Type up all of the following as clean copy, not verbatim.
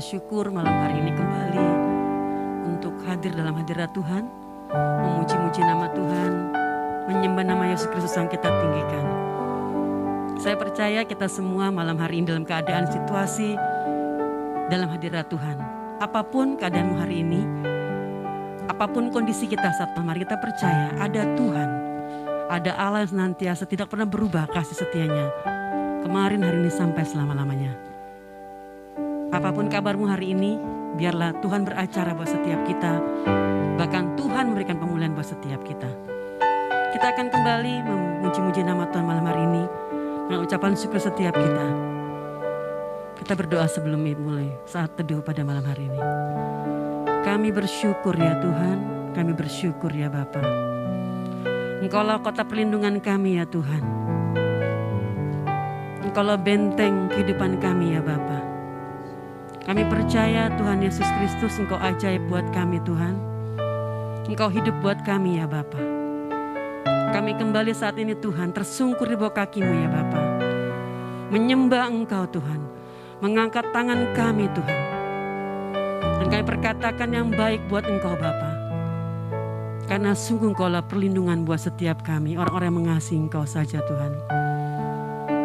bersyukur malam hari ini kembali untuk hadir dalam hadirat Tuhan, memuji-muji nama Tuhan, menyembah nama Yesus Kristus yang kita tinggikan. Saya percaya kita semua malam hari ini dalam keadaan situasi dalam hadirat Tuhan. Apapun keadaanmu hari ini, apapun kondisi kita saat malam hari, kita percaya ada Tuhan, ada Allah yang senantiasa tidak pernah berubah kasih setianya. Kemarin, hari ini, sampai selama-lamanya. Apapun kabarmu hari ini, biarlah Tuhan beracara buat setiap kita. Bahkan Tuhan memberikan pemulihan buat setiap kita. Kita akan kembali memuji-muji nama Tuhan malam hari ini dengan ucapan syukur setiap kita. Kita berdoa sebelum mulai saat teduh pada malam hari ini. Kami bersyukur ya Tuhan, kami bersyukur ya Bapa. Engkaulah kota perlindungan kami ya Tuhan. Engkaulah benteng kehidupan kami ya Bapa. Kami percaya Tuhan Yesus Kristus, Engkau ajaib buat kami Tuhan. Engkau hidup buat kami ya Bapa. Kami kembali saat ini Tuhan tersungkur di bawah kaki-Mu ya Bapa. Menyembah Engkau Tuhan. Mengangkat tangan kami Tuhan. Dan kami perkatakan yang baik buat Engkau Bapa. Karena sungguh Engkaulah perlindungan buat setiap kami, orang-orang yang mengasihi Engkau saja Tuhan.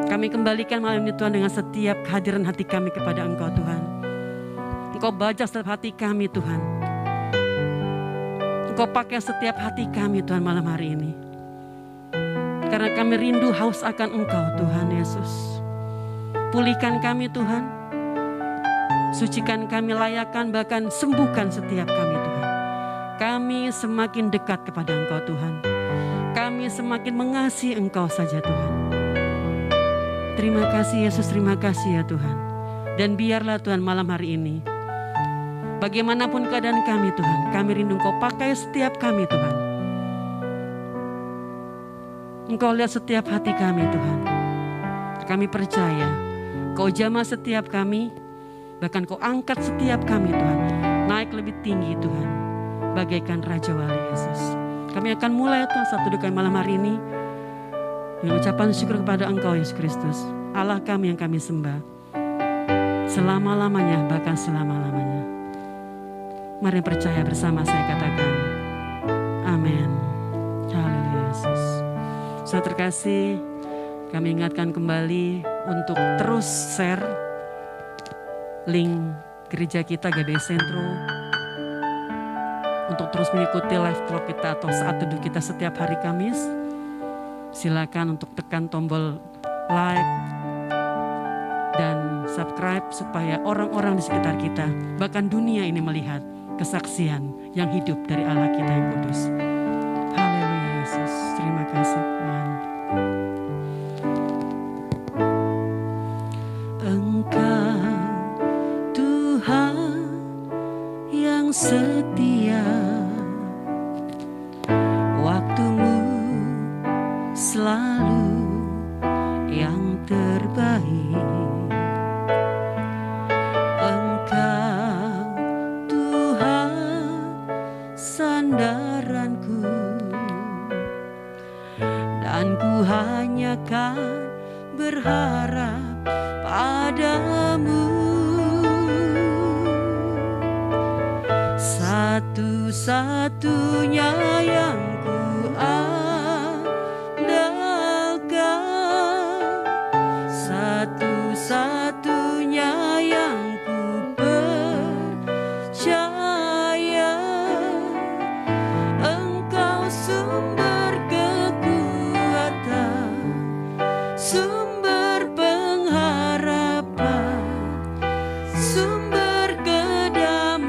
Kami kembalikan malam ini Tuhan dengan setiap kehadiran hati kami kepada Engkau Tuhan. Engkau bajak setiap hati kami Tuhan. Engkau pakai setiap hati kami Tuhan malam hari ini. Karena kami rindu haus akan Engkau Tuhan Yesus. Pulihkan kami Tuhan. Sucikan kami, layakkan, bahkan sembuhkan setiap kami Tuhan. Kami semakin dekat kepada Engkau Tuhan. Kami semakin mengasihi Engkau saja Tuhan. Terima kasih Yesus, terima kasih ya Tuhan. Dan biarlah Tuhan malam hari ini, bagaimanapun keadaan kami Tuhan, kami rindu Engkau pakai setiap kami Tuhan. Engkau lihat setiap hati kami Tuhan. Kami percaya Kau jamah setiap kami, bahkan Kau angkat setiap kami Tuhan. Naik lebih tinggi Tuhan, bagaikan Raja Wali Yesus. Kami akan mulai Tuhan satu duka malam hari ini dengan ucapan syukur kepada Engkau Yesus Kristus, Allah kami yang kami sembah selama-lamanya, bahkan selama-lamanya. Mari percaya bersama saya katakan amin. Haleluya Yesus. Saudara terkasih, kami ingatkan kembali untuk terus share link gereja kita GBI Sentro, untuk terus mengikuti live talk kita atau saat teduh kita setiap hari Kamis. Silakan untuk tekan tombol like dan subscribe supaya orang-orang di sekitar kita, bahkan dunia ini melihat kesaksian yang hidup dari Allah kita yang kudus. Haleluya Yesus, terima kasih Tuhan. Engkau Tuhan yang setia, waktumu selalu yang terbaik. Engkau Tuhan sandaranku, dan ku hanya kan berharap padamu. Satu-satunya yang ku satu-satunya yang ku percaya, Engkau sumber kekuatan, sumber pengharapan, sumber kedamaian.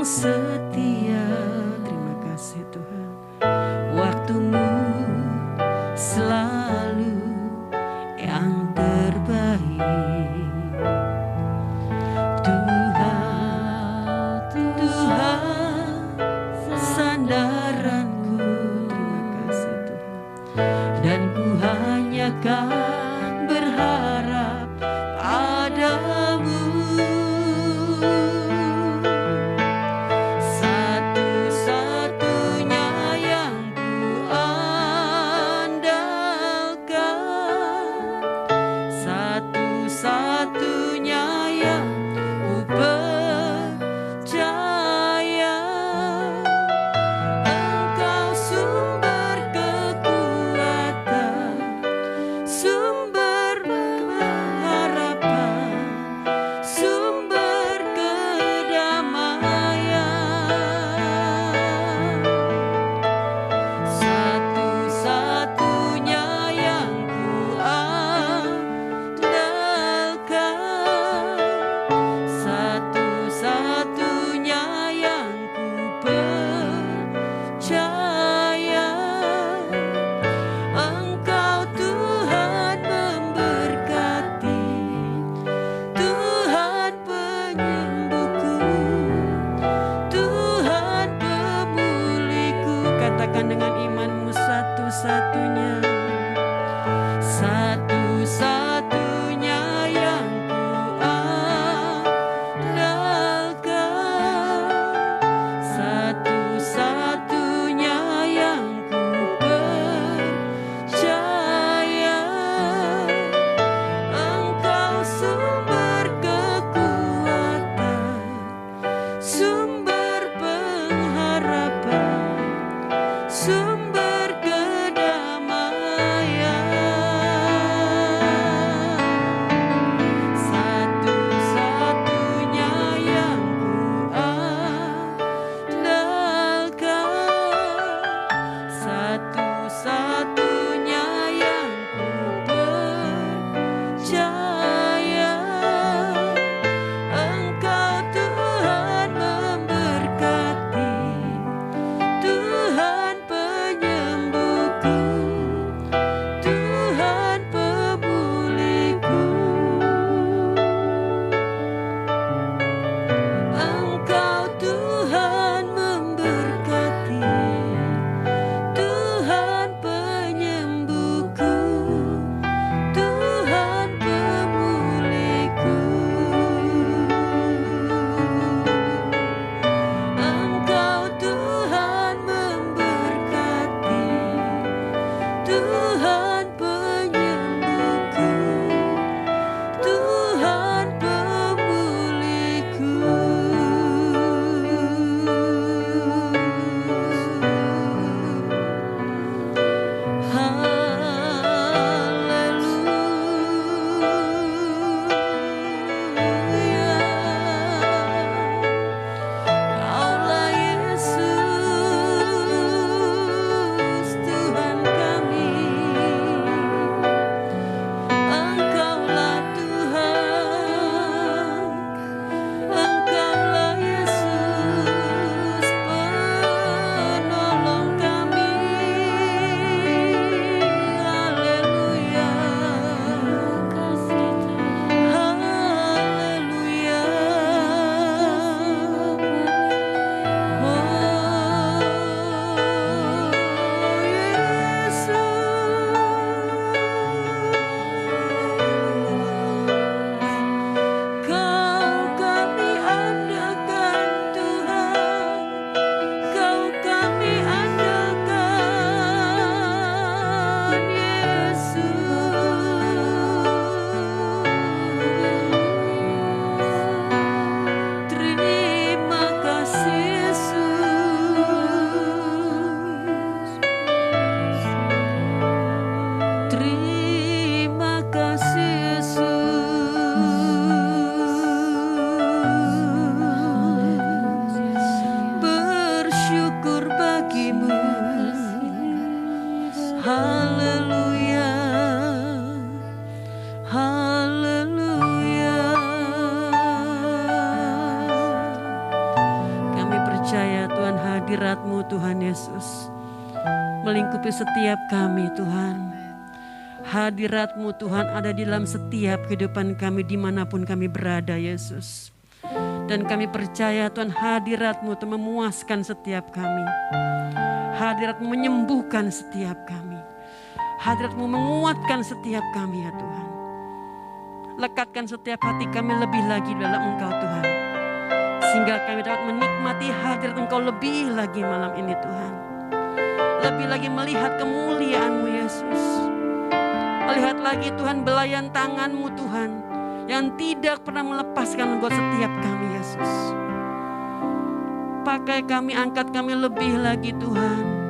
yang setia. Terima kasih Tuhan. Waktumu selalu yang terbaik. Tuhan, Tuhan, sandaranku. Terima kasih Tuhan. Dan ku hanya kan berharap padamu. percaya Tuhan hadirat-Mu Tuhan Yesus melingkupi setiap kami Tuhan. Hadirat-Mu Tuhan ada di dalam setiap kehidupan kami dimanapun kami berada Yesus. Dan kami percaya Tuhan hadirat-Mu Tuhan memuaskan setiap kami. Hadirat-Mu menyembuhkan setiap kami. Hadirat-Mu menguatkan setiap kami ya Tuhan. Lekatkan setiap hati kami lebih lagi dalam Engkau Tuhan. Sehingga kami dapat menikmati hadirat Engkau lebih lagi malam ini Tuhan. Lebih lagi melihat kemuliaan-Mu Yesus. Melihat lagi Tuhan belayan tangan-Mu Tuhan. Yang tidak pernah melepaskan buat setiap kami Yesus. Pakai kami, angkat kami lebih lagi Tuhan.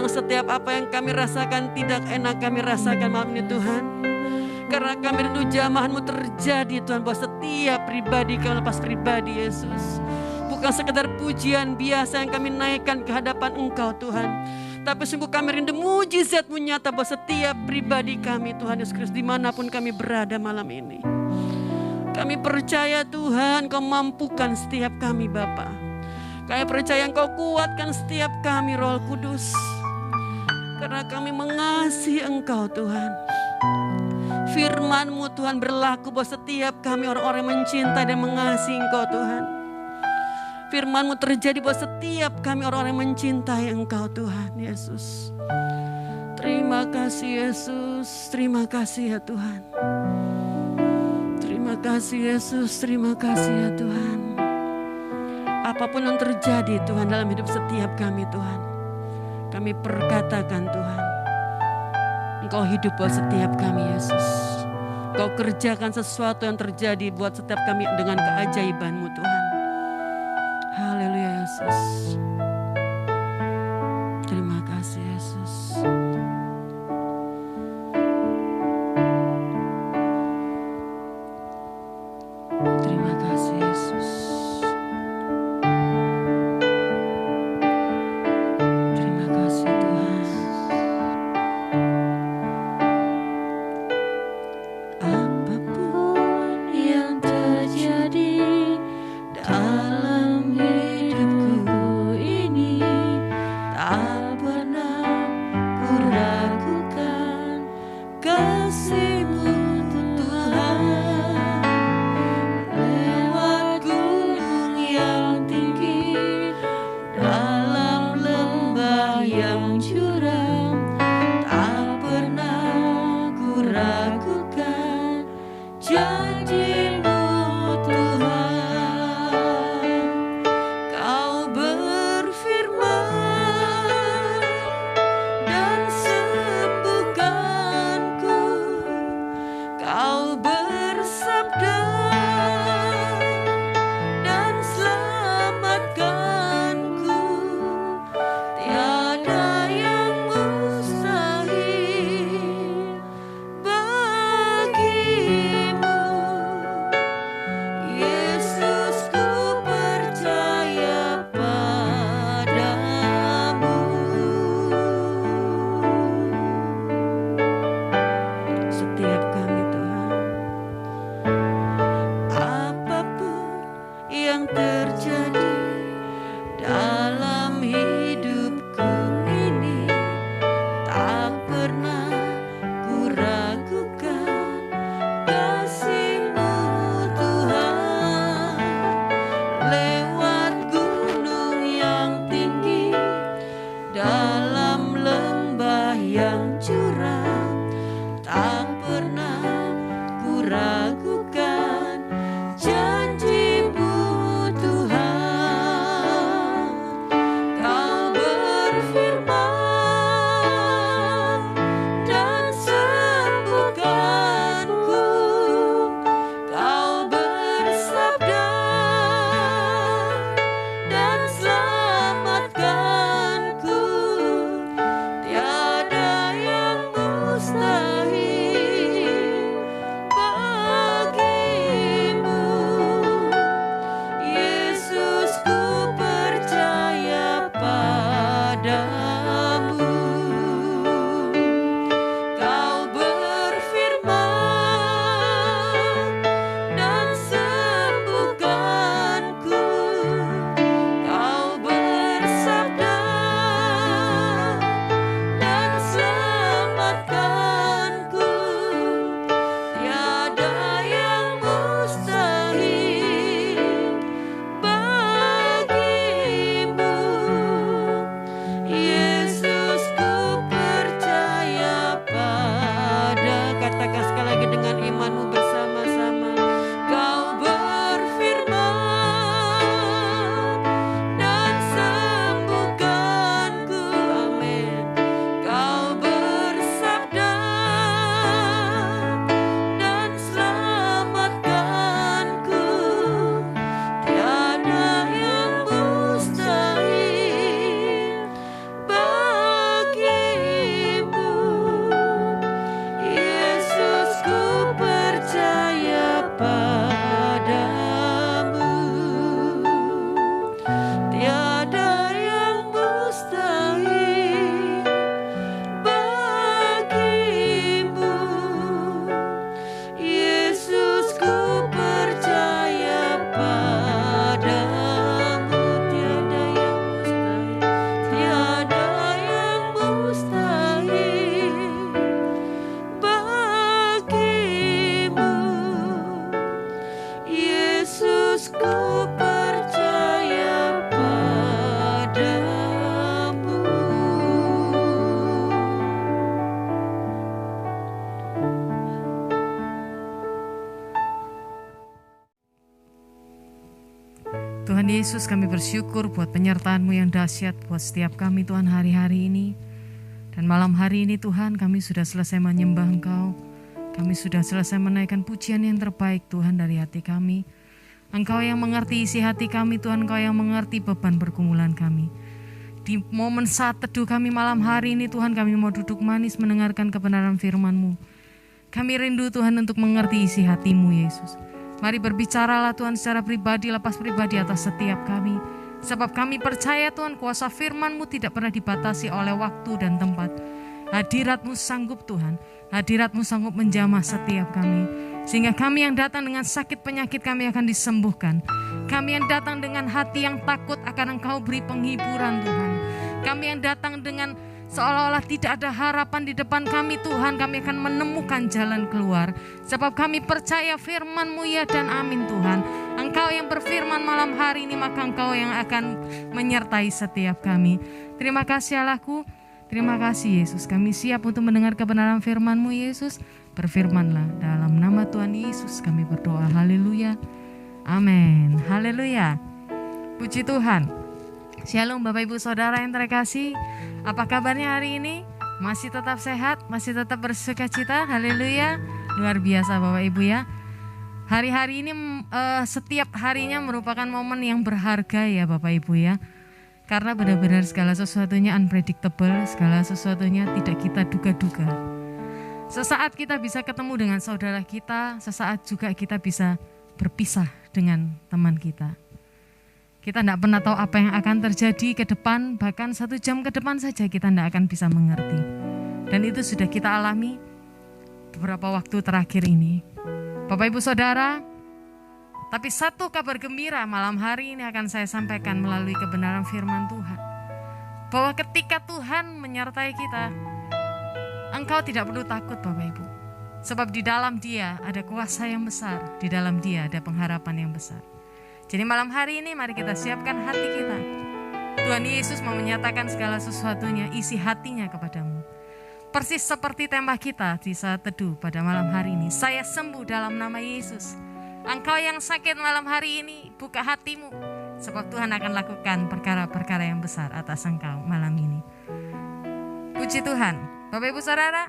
memang setiap apa yang kami rasakan tidak enak kami rasakan malam ini Tuhan. Karena kami rindu jamahan-Mu terjadi Tuhan, buat setiap pribadi kami lepas pribadi Yesus. Bukan sekedar pujian biasa yang kami naikkan ke hadapan Engkau Tuhan, tapi sungguh kami rindu mujizat-Mu nyata buat setiap pribadi kami Tuhan Yesus Kristus, dimanapun kami berada malam ini. Kami percaya Tuhan Kau mampukan setiap kami Bapa. Kami percaya Engkau kuatkan setiap kami Roh Kudus. Karena kami mengasihi Engkau Tuhan. Firman-Mu Tuhan berlaku buat setiap kami orang-orang yang mencintai dan mengasihi Engkau Tuhan. Firman-Mu terjadi buat setiap kami orang-orang yang mencintai Engkau Tuhan Yesus. Terima kasih Yesus, terima kasih ya Tuhan. Terima kasih Yesus, terima kasih ya Tuhan. Apapun yang terjadi Tuhan dalam hidup setiap kami Tuhan, kami perkatakan Tuhan, Engkau hidup buat setiap kami Yesus. Engkau kerjakan sesuatu yang terjadi buat setiap kami dengan keajaiban-Mu Tuhan. Haleluya Yesus. Terima kasih Yesus. Terima kasih Yesus. Terima kasih Tuhan. Apapun yang terjadi dalam hidupku Tuhan Yesus, kami bersyukur buat penyertaan-Mu yang dahsyat buat setiap kami Tuhan hari-hari ini. Dan malam hari ini Tuhan, kami sudah selesai menyembah Engkau. Kami sudah selesai menaikkan pujian yang terbaik Tuhan dari hati kami. Engkau yang mengerti isi hati kami Tuhan, Engkau yang mengerti beban pergumulan kami. Di momen saat teduh kami malam hari ini Tuhan, kami mau duduk manis mendengarkan kebenaran firman-Mu. Kami rindu Tuhan untuk mengerti isi hati-Mu Yesus. Mari berbicaralah Tuhan secara pribadi, lepas pribadi atas setiap kami. Sebab kami percaya Tuhan, kuasa firman-Mu tidak pernah dibatasi oleh waktu dan tempat. Hadirat-Mu sanggup Tuhan, hadirat-Mu sanggup menjamah setiap kami. Sehingga kami yang datang dengan sakit penyakit kami akan disembuhkan. Kami yang datang dengan hati yang takut akan Engkau beri penghiburan Tuhan. Kami yang datang dengan seolah-olah tidak ada harapan di depan kami Tuhan, kami akan menemukan jalan keluar. Sebab kami percaya firman-Mu ya dan amin Tuhan. Engkau yang berfirman malam hari ini, maka Engkau yang akan menyertai setiap kami. Terima kasih Allahku, terima kasih Yesus. Kami siap untuk mendengar kebenaran firman-Mu Yesus. Berfirmanlah dalam nama Tuhan Yesus kami berdoa. Haleluya, amin, haleluya. Puji Tuhan. Shalom Bapak Ibu Saudara yang terkasih. Apa kabarnya hari ini? Masih tetap sehat? Masih tetap bersukacita? Haleluya. Luar biasa Bapak Ibu ya. Hari-hari ini setiap harinya merupakan momen yang berharga ya Bapak Ibu ya. Karena benar-benar segala sesuatunya unpredictable, segala sesuatunya tidak kita duga-duga. Sesaat kita bisa ketemu dengan saudara kita, sesaat juga kita bisa berpisah dengan teman kita. Kita tidak pernah tahu apa yang akan terjadi ke depan, bahkan 1 jam ke depan saja kita tidak akan bisa mengerti. Dan itu sudah kita alami beberapa waktu terakhir ini. Bapak Ibu Saudara, tapi satu kabar gembira malam hari ini akan saya sampaikan melalui kebenaran firman Tuhan. Bahwa ketika Tuhan menyertai kita, engkau tidak perlu takut Bapak Ibu. Sebab di dalam Dia ada kuasa yang besar, di dalam Dia ada pengharapan yang besar. Jadi malam hari ini mari kita siapkan hati kita. Tuhan Yesus mau menyatakan segala sesuatunya, isi hatinya kepadamu. Persis seperti tema kita di saat teduh pada malam hari ini. Saya sembuh dalam nama Yesus. Engkau yang sakit malam hari ini, buka hatimu. Sebab Tuhan akan lakukan perkara-perkara yang besar atas engkau malam ini. Puji Tuhan. Bapak Ibu Saudara,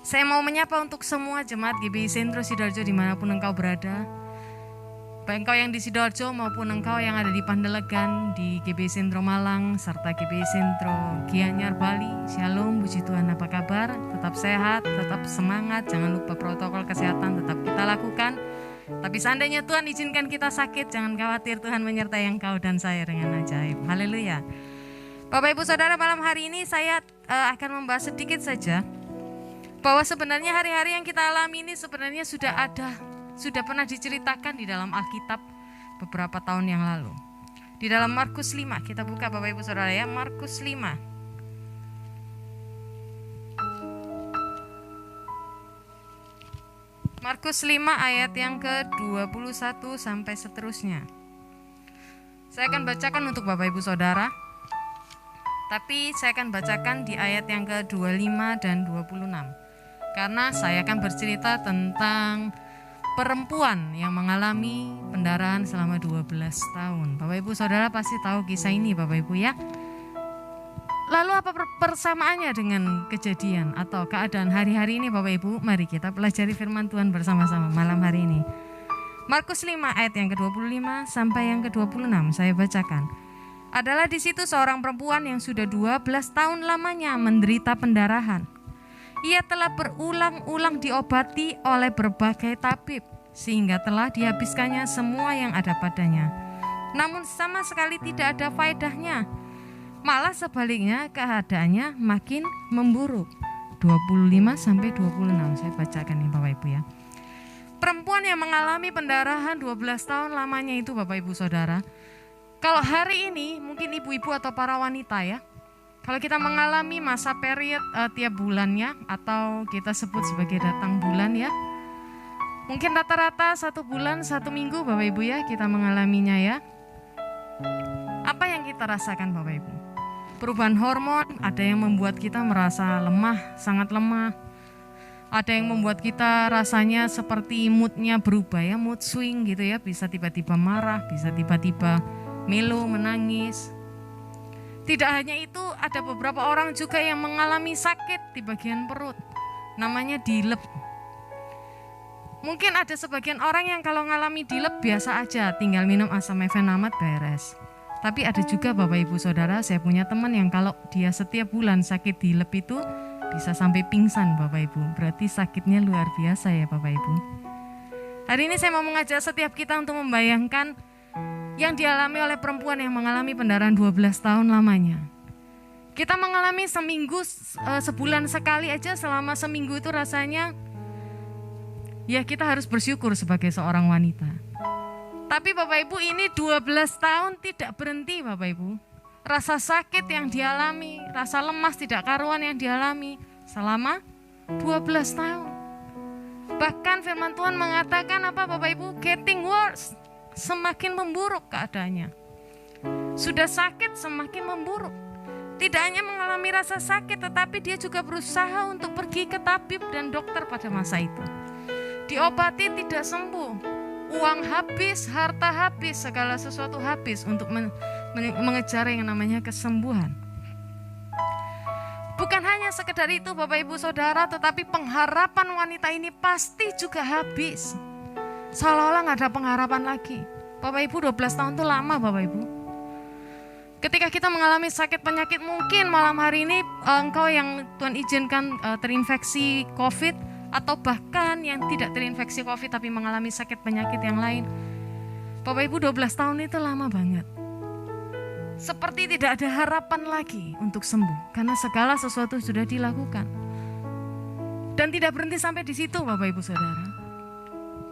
saya mau menyapa untuk semua jemaat GBI Sentro Sidoarjo dimanapun engkau berada. Baik engkau yang di Sidoarjo maupun engkau yang ada di Pandelegan, di GBI Sentro Malang, serta GBI Sentro Gianyar Bali. Shalom, puji Tuhan, apa kabar? Tetap sehat, tetap semangat, jangan lupa protokol kesehatan tetap kita lakukan. Tapi seandainya Tuhan izinkan kita sakit, jangan khawatir, Tuhan menyertai engkau dan saya dengan ajaib. Haleluya. Bapak Ibu Saudara, malam hari ini saya akan membahas sedikit saja bahwa sebenarnya hari-hari yang kita alami ini sebenarnya sudah pernah diceritakan di dalam Alkitab beberapa tahun yang lalu. Di dalam Markus 5, kita buka Bapak Ibu Saudara ya, Markus 5. Markus 5 ayat yang ke-21 sampai seterusnya. Saya akan bacakan untuk Bapak Ibu Saudara. Tapi saya akan bacakan di ayat yang ke-25 dan 26. Karena saya akan bercerita tentang perempuan yang mengalami pendarahan selama 12 tahun. Bapak Ibu Saudara pasti tahu kisah ini Bapak Ibu ya. Lalu apa persamaannya dengan kejadian atau keadaan hari-hari ini Bapak Ibu? Mari kita pelajari firman Tuhan bersama-sama malam hari ini. Markus 5 ayat yang ke-25 sampai yang ke-26 saya bacakan. Adalah di situ seorang perempuan yang sudah 12 tahun lamanya menderita pendarahan. Ia telah berulang-ulang diobati oleh berbagai tabib, sehingga telah dihabiskannya semua yang ada padanya. Namun sama sekali tidak ada faedahnya. Malah sebaliknya keadaannya makin memburuk. 25-26 saya bacakan nih Bapak Ibu ya. Perempuan yang mengalami pendarahan 12 tahun lamanya itu Bapak Ibu Saudara. Kalau hari ini mungkin ibu-ibu atau para wanita ya, kalau kita mengalami masa period tiap bulannya atau kita sebut sebagai datang bulan ya, mungkin rata-rata 1 bulan 1 minggu Bapak Ibu ya kita mengalaminya ya. Apa yang kita rasakan Bapak Ibu? Perubahan hormon, ada yang membuat kita merasa lemah, sangat lemah. Ada yang membuat kita rasanya seperti moodnya berubah ya, mood swing gitu ya. Bisa tiba-tiba marah, bisa tiba-tiba melo, menangis. Tidak hanya itu, ada beberapa orang juga yang mengalami sakit di bagian perut. Namanya dilep. Mungkin ada sebagian orang yang kalau ngalami dilep biasa aja, tinggal minum asam mefenamat beres. Tapi ada juga Bapak Ibu Saudara, saya punya teman yang kalau dia setiap bulan sakit dilep itu bisa sampai pingsan Bapak Ibu. Berarti sakitnya luar biasa ya Bapak Ibu. Hari ini saya mau mengajak setiap kita untuk membayangkan yang dialami oleh perempuan yang mengalami pendarahan 12 tahun lamanya. Kita mengalami seminggu, sebulan sekali aja, selama seminggu itu rasanya ya kita harus bersyukur sebagai seorang wanita. Tapi Bapak Ibu, ini 12 tahun tidak berhenti Bapak Ibu. Rasa sakit yang dialami, rasa lemas tidak karuan yang dialami selama 12 tahun. Bahkan firman Tuhan mengatakan apa Bapak Ibu? Getting worse, semakin memburuk keadaannya. Sudah sakit semakin memburuk. Tidak hanya mengalami rasa sakit, tetapi dia juga berusaha untuk pergi ke tabib dan dokter pada masa itu. Diobati tidak sembuh. Uang habis, harta habis, segala sesuatu habis untuk mengejar yang namanya kesembuhan. Bukan hanya sekedar itu Bapak Ibu Saudara, tetapi pengharapan wanita ini pasti juga habis. Seolah-olah gak ada pengharapan lagi. Bapak Ibu, 12 tahun itu lama Bapak Ibu. Ketika kita mengalami sakit penyakit, mungkin malam hari ini engkau yang Tuhan izinkan terinfeksi COVID, atau bahkan yang tidak terinfeksi COVID tapi mengalami sakit penyakit yang lain. Bapak Ibu, 12 tahun itu lama banget. Seperti tidak ada harapan lagi untuk sembuh karena segala sesuatu sudah dilakukan. Dan tidak berhenti sampai di situ Bapak Ibu Saudara.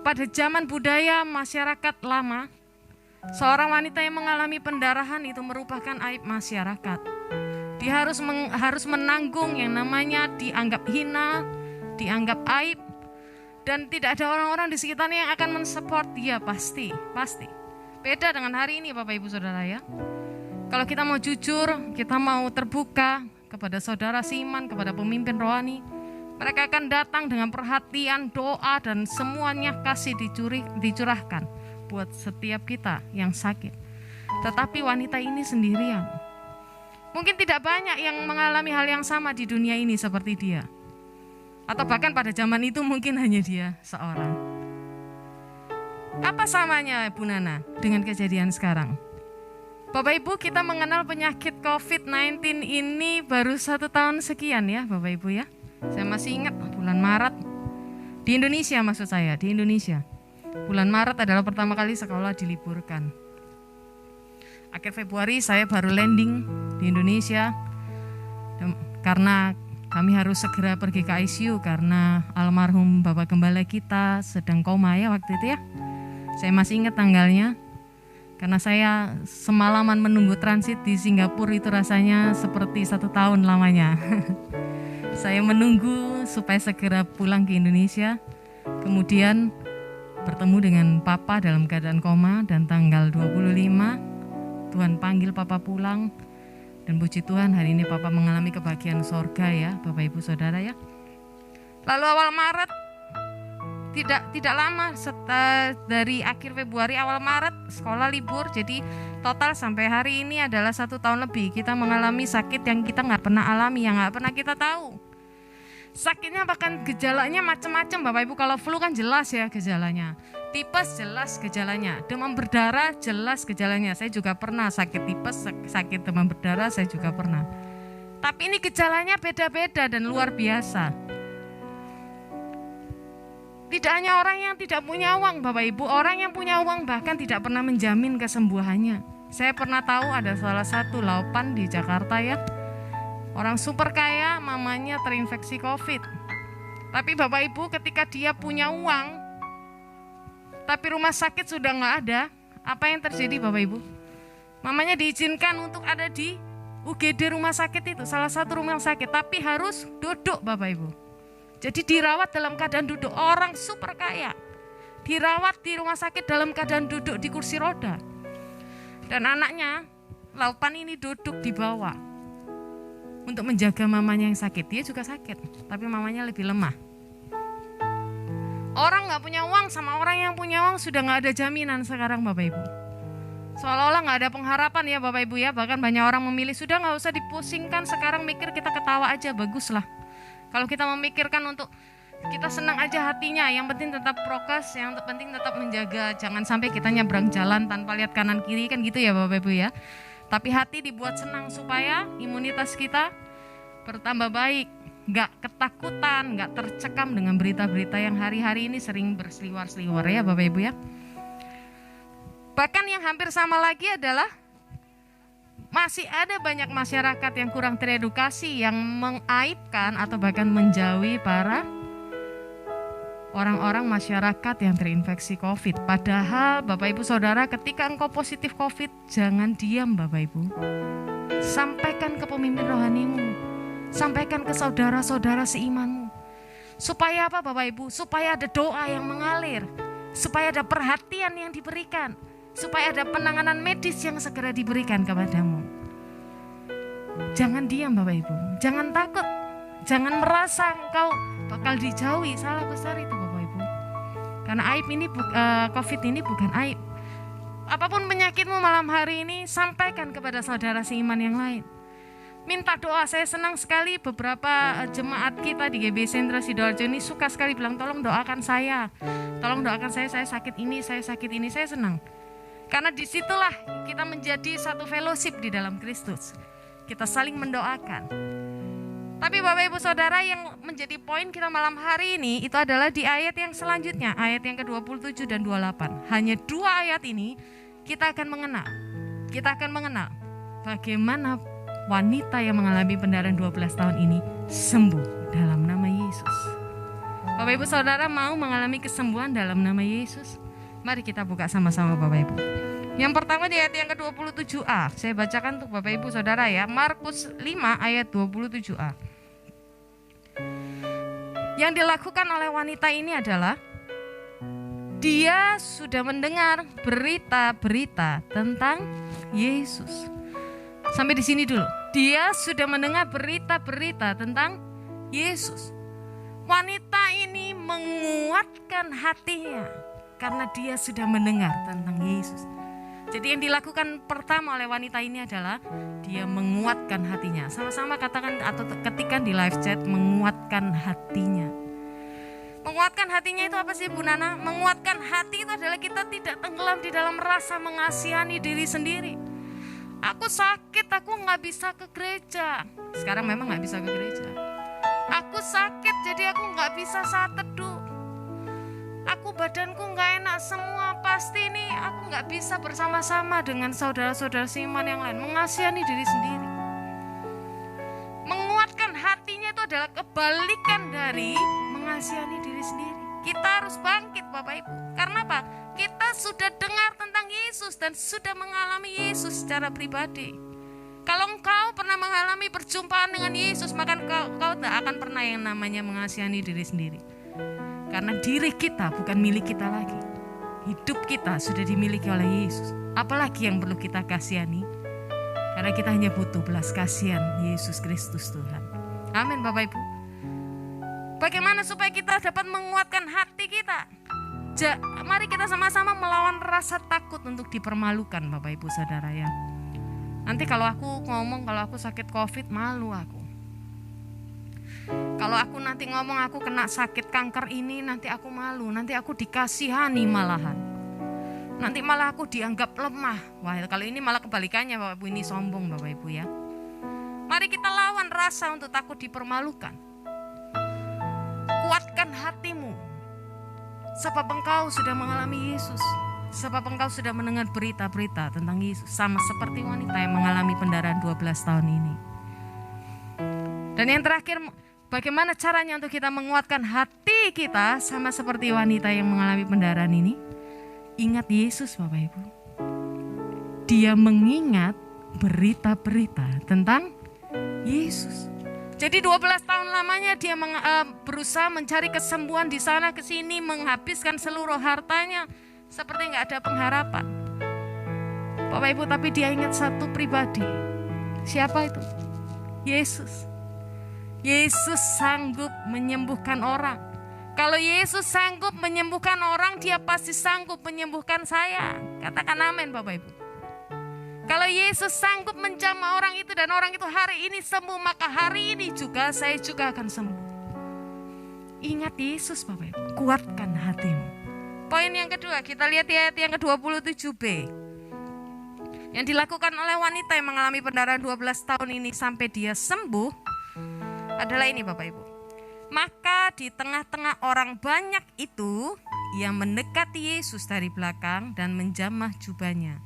Pada zaman budaya masyarakat lama, seorang wanita yang mengalami pendarahan itu merupakan aib masyarakat. Dia harus menanggung yang namanya dianggap hina, dianggap aib, dan tidak ada orang-orang di sekitarnya yang akan mensupport dia. Pasti. Beda dengan hari ini Bapak Ibu Saudara ya. Kalau kita mau jujur, kita mau terbuka kepada saudara seiman, kepada pemimpin rohani, mereka akan datang dengan perhatian, doa, dan semuanya kasih dicurahkan buat setiap kita yang sakit. Tetapi wanita ini sendirian. Mungkin tidak banyak yang mengalami hal yang sama di dunia ini seperti dia. Atau bahkan pada zaman itu mungkin hanya dia seorang. Apa samanya Bu Nana dengan kejadian sekarang? Bapak Ibu, kita mengenal penyakit COVID-19 ini baru 1 tahun sekian ya Bapak Ibu ya. Saya masih ingat bulan Maret. Di Indonesia maksud saya, di Indonesia. Bulan Maret adalah pertama kali sekolah diliburkan. Akhir Februari saya baru landing di Indonesia. Karena kami harus segera pergi ke ICU karena almarhum Bapak Gembala kita sedang koma ya waktu itu ya. Saya masih ingat tanggalnya. Karena saya semalaman menunggu transit di Singapura itu rasanya seperti 1 tahun lamanya. Saya menunggu supaya segera pulang ke Indonesia. Kemudian bertemu dengan Papa dalam keadaan koma dan tanggal 25 Tuhan panggil Papa pulang. Dan puji Tuhan hari ini Papa mengalami kebahagiaan sorga ya Bapak Ibu Saudara ya. Lalu awal Maret, tidak lama dari akhir Februari awal Maret sekolah libur. Jadi total sampai hari ini adalah 1 tahun lebih kita mengalami sakit yang kita gak pernah alami, yang gak pernah kita tahu. Sakitnya bahkan gejalanya macam-macam Bapak Ibu. Kalau flu kan jelas ya gejalanya, tipes jelas gejalanya, demam berdarah jelas gejalanya. Saya juga pernah sakit tipes, sakit demam berdarah saya juga pernah. Tapi ini gejalanya beda-beda dan luar biasa. Tidak hanya orang yang tidak punya uang Bapak Ibu, orang yang punya uang bahkan tidak pernah menjamin kesembuhannya. Saya pernah tahu ada salah satu laupan di Jakarta ya. Orang super kaya, mamanya terinfeksi COVID. Tapi Bapak Ibu ketika dia punya uang, tapi rumah sakit sudah gak ada, apa yang terjadi Bapak Ibu? Mamanya diizinkan untuk ada di UGD rumah sakit itu, salah satu rumah sakit, tapi harus duduk Bapak Ibu. Jadi dirawat dalam keadaan duduk, orang super kaya. Dirawat di rumah sakit dalam keadaan duduk di kursi roda. Dan anaknya, laupan ini duduk di bawah. Untuk menjaga mamanya yang sakit, dia juga sakit, tapi mamanya lebih lemah. Orang nggak punya uang sama orang yang punya uang sudah nggak ada jaminan sekarang Bapak Ibu. Seolah-olah nggak ada pengharapan ya Bapak Ibu ya. Bahkan banyak orang memilih sudah nggak usah dipusingkan, sekarang mikir kita ketawa aja, baguslah. Kalau kita memikirkan untuk kita senang aja hatinya, yang penting tetap prokes, yang penting tetap menjaga, jangan sampai kita nyebrang jalan tanpa lihat kanan kiri, kan gitu ya Bapak Ibu ya. Tapi hati dibuat senang supaya imunitas kita bertambah baik, gak ketakutan, gak tercekam dengan berita-berita yang hari-hari ini sering berseliwar-seliwar ya Bapak Ibu ya. Bahkan yang hampir sama lagi adalah masih ada banyak masyarakat yang kurang teredukasi, yang mengaibkan atau bahkan menjauhi para orang-orang masyarakat yang terinfeksi COVID. Padahal Bapak Ibu Saudara, ketika engkau positif COVID, jangan diam Bapak Ibu. Sampaikan ke pemimpin rohanimu, sampaikan ke saudara-saudara seimanmu. Supaya apa Bapak Ibu? Supaya ada doa yang mengalir, supaya ada perhatian yang diberikan, supaya ada penanganan medis yang segera diberikan kepadamu. Jangan diam Bapak Ibu, jangan takut, jangan merasa engkau bakal dijauhi, salah besar itu Bapak Ibu. Karena aib ini, COVID ini bukan aib. Apapun penyakitmu malam hari ini, sampaikan kepada saudara seiman yang lain. Minta doa. Saya senang sekali beberapa jemaat kita di GB Sentra Sidoarjo ini suka sekali bilang, tolong doakan saya, tolong doakan saya sakit ini, saya sakit ini. Saya senang. Karena disitulah kita menjadi satu fellowship di dalam Kristus. Kita saling mendoakan. Tapi Bapak Ibu Saudara, yang menjadi poin kita malam hari ini itu adalah di ayat yang selanjutnya, ayat yang ke-27 dan 28. Hanya 2 ayat ini kita akan mengenal bagaimana wanita yang mengalami pendarahan 12 tahun ini sembuh dalam nama Yesus. Bapak Ibu Saudara mau mengalami kesembuhan dalam nama Yesus? Mari kita buka sama-sama Bapak Ibu. Yang pertama di ayat yang ke-27a, saya bacakan untuk Bapak Ibu Saudara ya, Markus 5 ayat 27a. Yang dilakukan oleh wanita ini adalah dia sudah mendengar berita-berita tentang Yesus. Sampai di sini dulu. Dia sudah mendengar berita-berita tentang Yesus. Wanita ini menguatkan hatinya karena dia sudah mendengar tentang Yesus. Jadi yang dilakukan pertama oleh wanita ini adalah dia menguatkan hatinya. Sama-sama katakan atau ketikan di live chat, menguatkan hatinya. Menguatkan hatinya itu apa sih Bu Nana? Menguatkan hati itu adalah kita tidak tenggelam di dalam rasa mengasihani diri sendiri. Aku sakit, aku gak bisa ke gereja. Sekarang memang gak bisa ke gereja. Aku sakit jadi aku gak bisa saat teduh. Aku badanku gak enak semua, pasti ini aku gak bisa bersama-sama dengan saudara-saudara seiman yang lain. Mengasihani diri sendiri. Menguatkan hatinya itu adalah kebalikan dari mengasihani diri sendiri. Kita harus bangkit Bapak Ibu. Karena apa? Kita sudah dengar tentang Yesus dan sudah mengalami Yesus secara pribadi. Kalau engkau pernah mengalami perjumpaan dengan Yesus, maka engkau tak akan pernah yang namanya mengasihani diri sendiri. Karena diri kita bukan milik kita lagi. Hidup kita sudah dimiliki oleh Yesus. Apalagi yang perlu kita kasihani? Karena kita hanya butuh belas kasihan Yesus Kristus Tuhan. Amin Bapak Ibu. Bagaimana supaya kita dapat menguatkan hati kita? Mari kita sama-sama melawan rasa takut untuk dipermalukan Bapak Ibu Saudara ya. Nanti kalau aku ngomong kalau aku sakit COVID, malu aku. Kalau aku nanti ngomong aku kena sakit kanker ini, nanti aku malu, nanti aku dikasihani malahan. Nanti malah aku dianggap lemah. Wah, kalau ini malah kebalikannya Bapak Ibu, ini sombong Bapak Ibu ya. Mari kita lawan rasa untuk takut dipermalukan. Kuatkan hatimu. Sebab engkau sudah mengalami Yesus. Sebab engkau sudah mendengar berita-berita tentang Yesus. Sama seperti wanita yang mengalami pendarahan 12 tahun ini. Dan yang terakhir, bagaimana caranya untuk kita menguatkan hati kita sama seperti wanita yang mengalami pendarahan ini? Ingat Yesus Bapak Ibu. Dia mengingat berita-berita tentang Yesus. Jadi 12 tahun lamanya dia berusaha mencari kesembuhan di sana ke sini, menghabiskan seluruh hartanya seperti nggak ada pengharapan. Bapak Ibu, tapi dia ingat satu pribadi. Siapa itu? Yesus. Yesus sanggup menyembuhkan orang. Kalau Yesus sanggup menyembuhkan orang, Dia pasti sanggup menyembuhkan saya. Katakan amin Bapak Ibu. Kalau Yesus sanggup menjamah orang itu dan orang itu hari ini sembuh, maka hari ini juga saya juga akan sembuh. Ingat Yesus Bapak Ibu, kuatkan hatimu. Poin yang kedua, kita lihat di ayat yang ke-27b. Yang dilakukan oleh wanita yang mengalami pendarahan 12 tahun ini sampai dia sembuh adalah ini Bapak Ibu. Maka di tengah-tengah orang banyak itu, ia mendekati Yesus dari belakang dan menjamah jubahnya.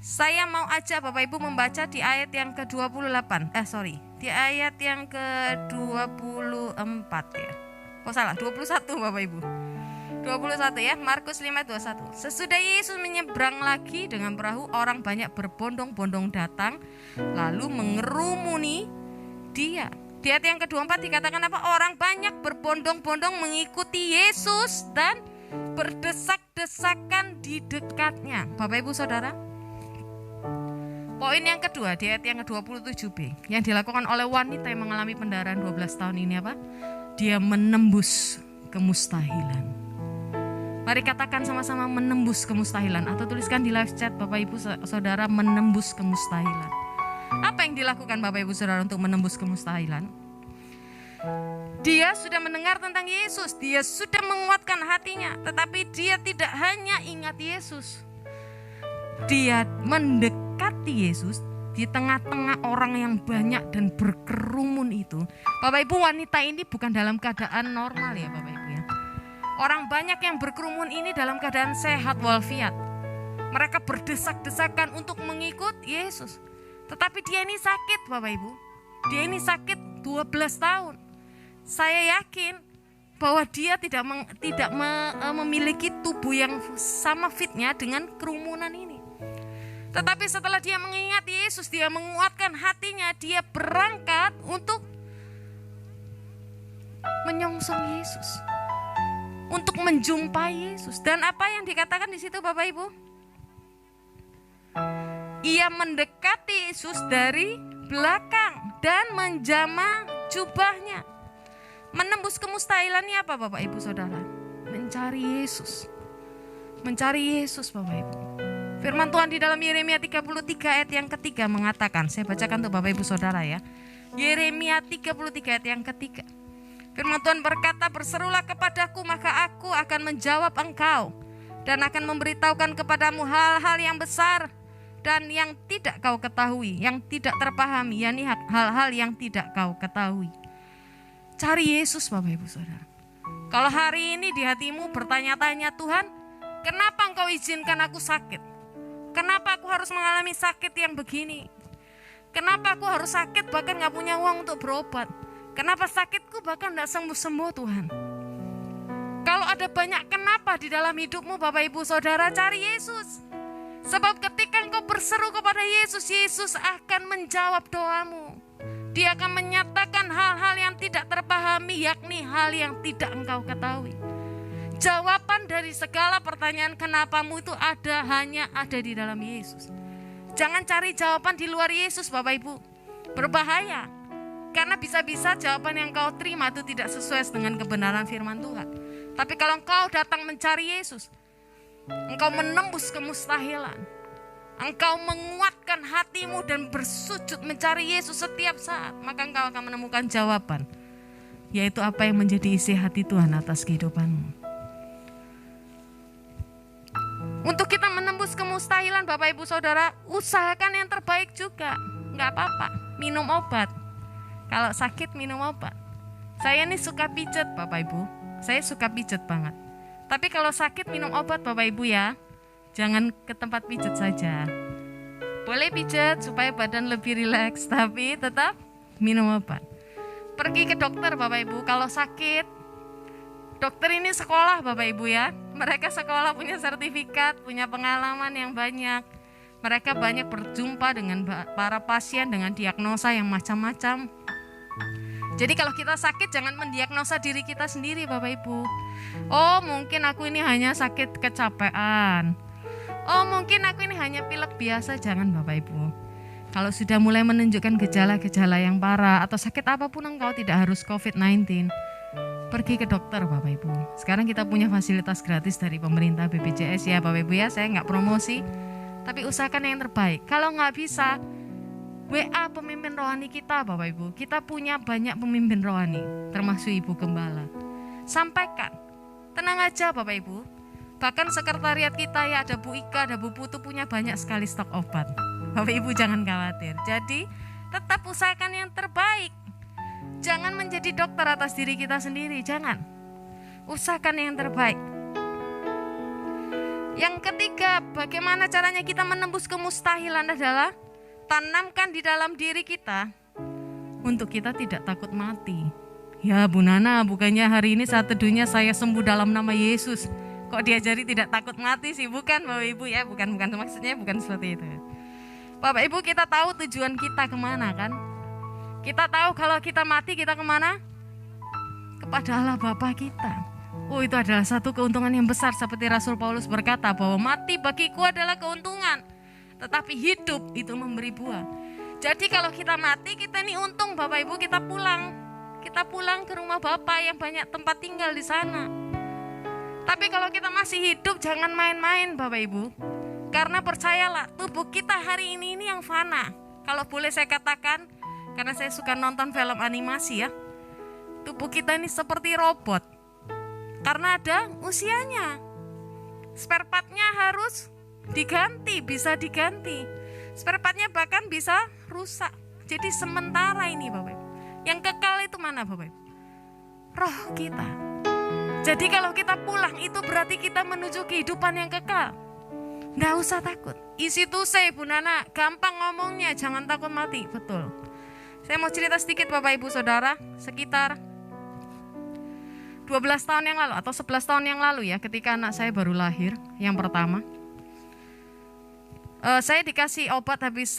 Saya mau aja Bapak Ibu membaca di ayat yang ke-28. Di ayat yang ke-24 ya. Oh salah, 21 Bapak Ibu. 21 ya, Markus 5:21. Sesudah Yesus menyeberang lagi dengan perahu, orang banyak berbondong-bondong datang lalu mengerumuni dia. Di ayat yang ke-24 dikatakan apa? Orang banyak berbondong-bondong mengikuti Yesus dan berdesak-desakan di dekatnya. Bapak Ibu Saudara, poin yang kedua di ayat yang ke-27b, yang dilakukan oleh wanita yang mengalami pendarahan 12 tahun ini apa? Dia menembus kemustahilan. Mari katakan sama-sama, menembus kemustahilan, atau tuliskan di live chat Bapak Ibu Saudara, menembus kemustahilan. Apa yang dilakukan Bapak Ibu Saudara untuk menembus kemustahilan? Dia sudah mendengar tentang Yesus, dia sudah menguatkan hatinya, tetapi dia tidak hanya ingat Yesus. Dia mendekati Yesus di tengah-tengah orang yang banyak dan berkerumun itu. Bapak Ibu, wanita ini bukan dalam keadaan normal ya Bapak Ibu ya. Orang banyak yang berkerumun ini dalam keadaan sehat walafiat. Mereka berdesak-desakan untuk mengikut Yesus. Tetapi dia ini sakit Bapak Ibu. Dia ini sakit 12 tahun. Saya yakin bahwa dia tidak memiliki tubuh yang sama fitnya dengan kerumunan ini. Tetapi setelah dia mengingat Yesus, dia menguatkan hatinya, dia berangkat untuk menyongsong Yesus, untuk menjumpai Yesus. Dan apa yang dikatakan di situ Bapak Ibu? Ia mendekati Yesus dari belakang dan menjamah jubahnya. Menembus kemustahilan ini apa Bapak Ibu Saudara? Mencari Yesus. Mencari Yesus Bapak Ibu. Firman Tuhan di dalam Yeremia 33 ayat yang ketiga mengatakan, saya bacakan untuk Bapak Ibu Saudara ya. Yeremia 33 ayat yang ketiga. Firman Tuhan berkata, berserulah kepadaku maka aku akan menjawab engkau dan akan memberitahukan kepadamu hal-hal yang besar dan yang tidak kau ketahui, yang tidak terpahami, yakni hal-hal yang tidak kau ketahui. Cari Yesus Bapak Ibu Saudara. Kalau hari ini di hatimu bertanya-tanya, Tuhan, kenapa engkau izinkan aku sakit? Kenapa aku harus mengalami sakit yang begini? Kenapa aku harus sakit bahkan gak punya uang untuk berobat? Kenapa sakitku bahkan gak sembuh-sembuh Tuhan? Kalau ada banyak kenapa di dalam hidupmu Bapak Ibu Saudara, cari Yesus. Sebab ketika engkau berseru kepada Yesus, Yesus akan menjawab doamu. Dia akan menyatakan hal-hal yang tidak terpahami, yakni hal yang tidak engkau ketahui. Jawaban dari segala pertanyaan kenapamu itu hanya ada di dalam Yesus. Jangan cari jawaban di luar Yesus Bapak Ibu. Berbahaya. Karena bisa-bisa jawaban yang kau terima itu tidak sesuai dengan kebenaran firman Tuhan. Tapi kalau engkau datang mencari Yesus, engkau menembus kemustahilan. Engkau menguatkan hatimu dan bersujud mencari Yesus setiap saat, maka engkau akan menemukan jawaban, yaitu apa yang menjadi isi hati Tuhan atas kehidupanmu. Untuk kita menembus kemustahilan Bapak Ibu Saudara, usahakan yang terbaik juga. Enggak apa-apa, minum obat. Kalau sakit minum obat. Saya ini suka pijet Bapak Ibu. Saya suka pijet banget. Tapi kalau sakit minum obat Bapak Ibu ya. Jangan ke tempat pijet saja. Boleh pijet supaya badan lebih rileks, tapi tetap minum obat. Pergi ke dokter Bapak Ibu kalau sakit. Dokter ini sekolah Bapak Ibu ya. Mereka sekolah punya sertifikat, punya pengalaman yang banyak. Mereka banyak berjumpa dengan para pasien dengan diagnosa yang macam-macam. Jadi kalau kita sakit jangan mendiagnosa diri kita sendiri Bapak Ibu. Oh mungkin aku ini hanya sakit kecapean. Oh mungkin aku ini hanya pilek biasa. Jangan Bapak Ibu. Kalau sudah mulai menunjukkan gejala-gejala yang parah atau sakit apapun engkau, tidak harus COVID-19. pergi ke dokter Bapak Ibu. Sekarang kita punya fasilitas gratis dari pemerintah BPJS ya Bapak Ibu ya. Saya nggak promosi, tapi usahakan yang terbaik. Kalau nggak bisa, WA pemimpin rohani kita Bapak Ibu. Kita punya banyak pemimpin rohani, termasuk Ibu Gembala. Sampaikan, tenang aja Bapak Ibu. Bahkan sekretariat kita ya, ada Bu Ika, ada Bu Putu, punya banyak sekali stok obat. Bapak Ibu jangan khawatir. Jadi tetap usahakan yang terbaik. Jangan menjadi dokter atas diri kita sendiri, jangan. Usahakan yang terbaik. Yang ketiga, bagaimana caranya kita menembus kemustahilan adalah tanamkan di dalam diri kita untuk kita tidak takut mati. Ya Bu Nana, bukannya hari ini saat teduhnya saya sembuh dalam nama Yesus, kok diajari tidak takut mati sih? Bukan Bapak Ibu ya, bukan maksudnya bukan seperti itu. Bapak Ibu, kita tahu tujuan kita kemana kan? Kita tahu kalau kita mati kita kemana? Kepada Allah Bapa kita. Oh, itu adalah satu keuntungan yang besar, seperti Rasul Paulus berkata bahwa mati bagiku adalah keuntungan, tetapi hidup itu memberi buah. Jadi kalau kita mati, kita ini untung Bapak Ibu, kita pulang. Kita pulang ke rumah Bapak yang banyak tempat tinggal di sana. Tapi kalau kita masih hidup, jangan main-main Bapak Ibu. Karena percayalah, tubuh kita hari ini yang fana. Kalau boleh saya katakan, karena saya suka nonton film animasi ya, tubuh kita ini seperti robot. Karena ada usianya. Spare part-nya harus diganti, bisa diganti. Spare part-nya bahkan bisa rusak. Jadi sementara ini Bapak Ibu. Yang kekal itu mana Bapak Ibu? Roh kita. Jadi kalau kita pulang itu berarti kita menuju kehidupan yang kekal. Nggak usah takut. Isi tuse Bu Nana, gampang ngomongnya, jangan takut mati. Betul. Saya mau cerita sedikit Bapak Ibu Saudara, sekitar 12 tahun yang lalu atau 11 tahun yang lalu ya, ketika anak saya baru lahir, yang pertama. Saya dikasih obat habis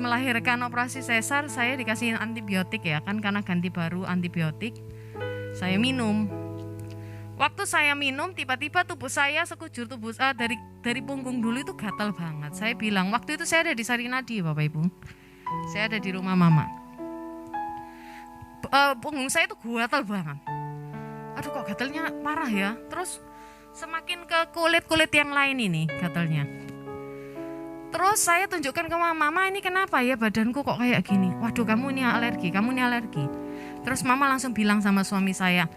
melahirkan operasi sesar, saya dikasih antibiotik ya kan, karena ganti baru antibiotik. Saya minum. Waktu saya minum, tiba-tiba tubuh saya, sekujur tubuh dari punggung dulu itu gatal banget. Saya bilang, waktu itu saya ada di Sarinadi Bapak Ibu. Saya ada di rumah mama. Punggung saya itu gatal banget. Aduh kok gatalnya parah ya. Terus semakin ke kulit-kulit yang lain ini gatalnya. Terus saya tunjukkan ke mama, ini kenapa ya badanku kok kayak gini. Waduh kamu ini alergi. Terus mama langsung bilang sama suami saya,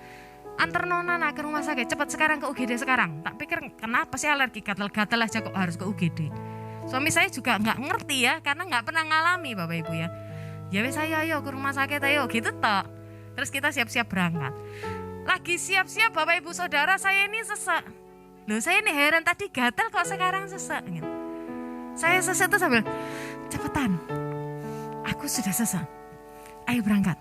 antar Nona ke rumah sakit, cepat sekarang ke UGD sekarang. Tak pikir kenapa sih alergi, gatal-gatal aja kok harus ke UGD. Suami saya juga gak ngerti ya, karena gak pernah ngalami Bapak Ibu ya. Ya wes ayo ke rumah sakit ayo gitu toh. Terus kita siap-siap berangkat. Lagi siap-siap Bapak Ibu Saudara, saya ini sesek. Loh saya ini heran, tadi gatal kok sekarang sesek gitu. Saya sesek tuh sambil, cepetan, aku sudah sesek, ayo berangkat.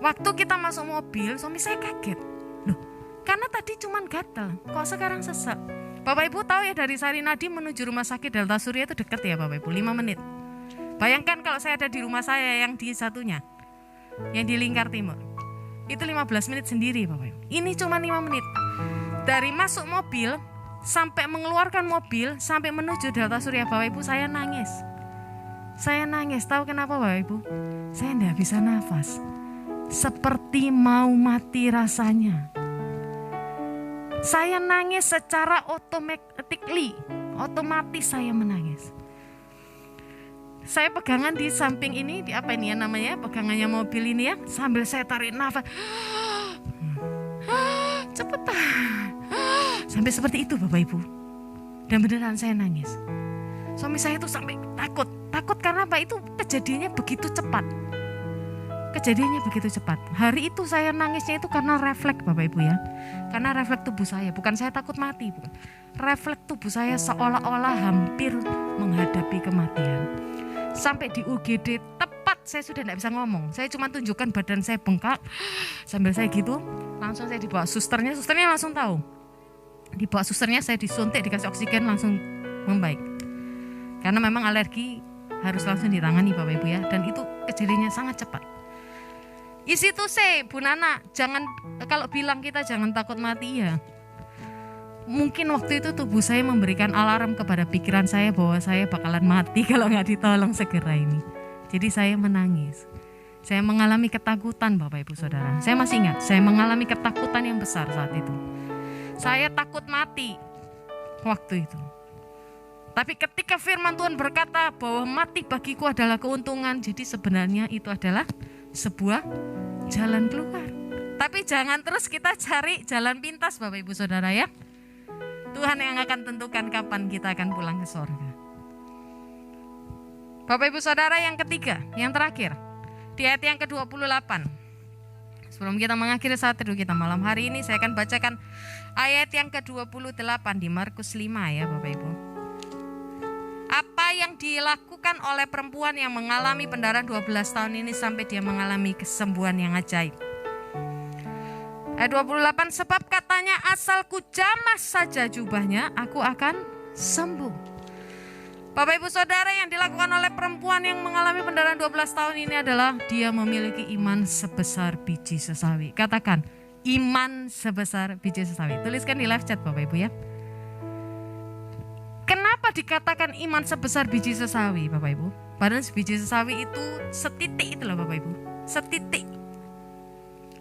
Waktu kita masuk mobil, suami saya kaget. Loh, karena tadi cuman gatal, kok sekarang sesek. Bapak Ibu tahu ya, dari Sarinadi menuju rumah sakit Delta Surya itu dekat ya Bapak Ibu, 5 menit. Bayangkan kalau saya ada di rumah saya yang di satunya, yang di Lingkar Timur. Itu 15 menit sendiri Bapak Ibu. Ini cuma 5 menit. Dari masuk mobil sampai mengeluarkan mobil sampai menuju Delta Surya Bapak Ibu, saya nangis. Saya nangis, tahu kenapa Bapak Ibu? Saya tidak bisa nafas. Seperti mau mati rasanya. Saya nangis secara otomatis saya menangis. Saya pegangan di samping ini, di apa ini ya namanya, pegangannya mobil ini ya, sambil saya tarik nafas. Cepetan. Sampai seperti itu Bapak Ibu. Dan beneran saya nangis. Suami saya itu sampai takut karena apa, itu kejadiannya begitu cepat. Hari itu saya nangisnya itu karena refleks Bapak Ibu ya. Karena refleks tubuh saya, bukan saya takut mati, bukan. Refleks tubuh saya seolah-olah hampir menghadapi kematian. Sampai di UGD tepat saya sudah tidak bisa ngomong. Saya cuma tunjukkan badan saya bengkak. Sambil saya gitu, langsung saya dibawa susternya langsung tahu. Dibawa susternya, saya disuntik, dikasih oksigen, langsung membaik. Karena memang alergi harus langsung ditangani Bapak Ibu ya. Dan itu kejadiannya sangat cepat. Isi tuh Bu Nana, jangan, kalau bilang kita jangan takut mati ya. Mungkin waktu itu tubuh saya memberikan alarm kepada pikiran saya bahwa saya bakalan mati kalau nggak ditolong segera ini. Jadi saya menangis. Saya mengalami ketakutan Bapak Ibu Saudara. Saya masih ingat, saya mengalami ketakutan yang besar saat itu. Saya takut mati waktu itu. Tapi ketika firman Tuhan berkata bahwa mati bagiku adalah keuntungan, jadi sebenarnya itu adalah sebuah jalan keluar. Tapi jangan terus kita cari jalan pintas Bapak Ibu Saudara ya. Tuhan yang akan tentukan kapan kita akan pulang ke surga. Bapak Ibu Saudara, yang ketiga, yang terakhir, di ayat yang ke-28. Sebelum kita mengakhiri saat teduh kita malam hari ini, saya akan bacakan ayat yang ke-28 di Markus 5 ya Bapak Ibu. Apa yang dilakukan oleh perempuan yang mengalami pendarahan 12 tahun ini sampai dia mengalami kesembuhan yang ajaib. Ayat 28, sebab katanya asal ku jamas saja jubahnya, aku akan sembuh. Bapak Ibu Saudara, yang dilakukan oleh perempuan yang mengalami pendarahan 12 tahun ini adalah dia memiliki iman sebesar biji sesawi. Katakan, iman sebesar biji sesawi. Tuliskan di live chat Bapak Ibu ya. Kenapa dikatakan iman sebesar biji sesawi Bapak Ibu? Padahal biji sesawi itu setitik itu loh Bapak Ibu. Setitik.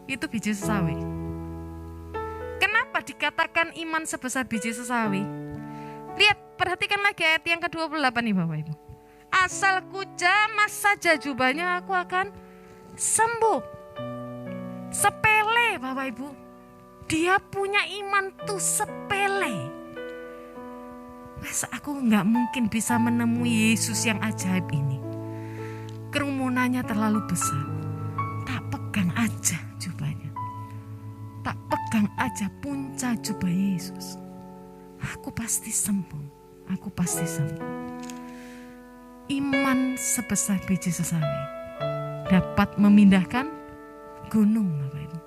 Itu biji sesawi. Kenapa dikatakan iman sebesar biji sesawi? Lihat, perhatikan lagi ayat yang ke-28 nih Bapak Ibu. Asal ku jamas saja jubahnya, aku akan sembuh. Sepele Bapak Ibu. Dia punya iman tuh sepele. Masa aku gak mungkin bisa menemui Yesus yang ajaib ini. Kerumunannya terlalu besar. Tak pegang aja jubahnya. Tak pegang aja punca jubah Yesus. Aku pasti sembuh. Aku pasti sembuh. Iman sebesar biji sesawi dapat memindahkan gunung Bapak Ibu.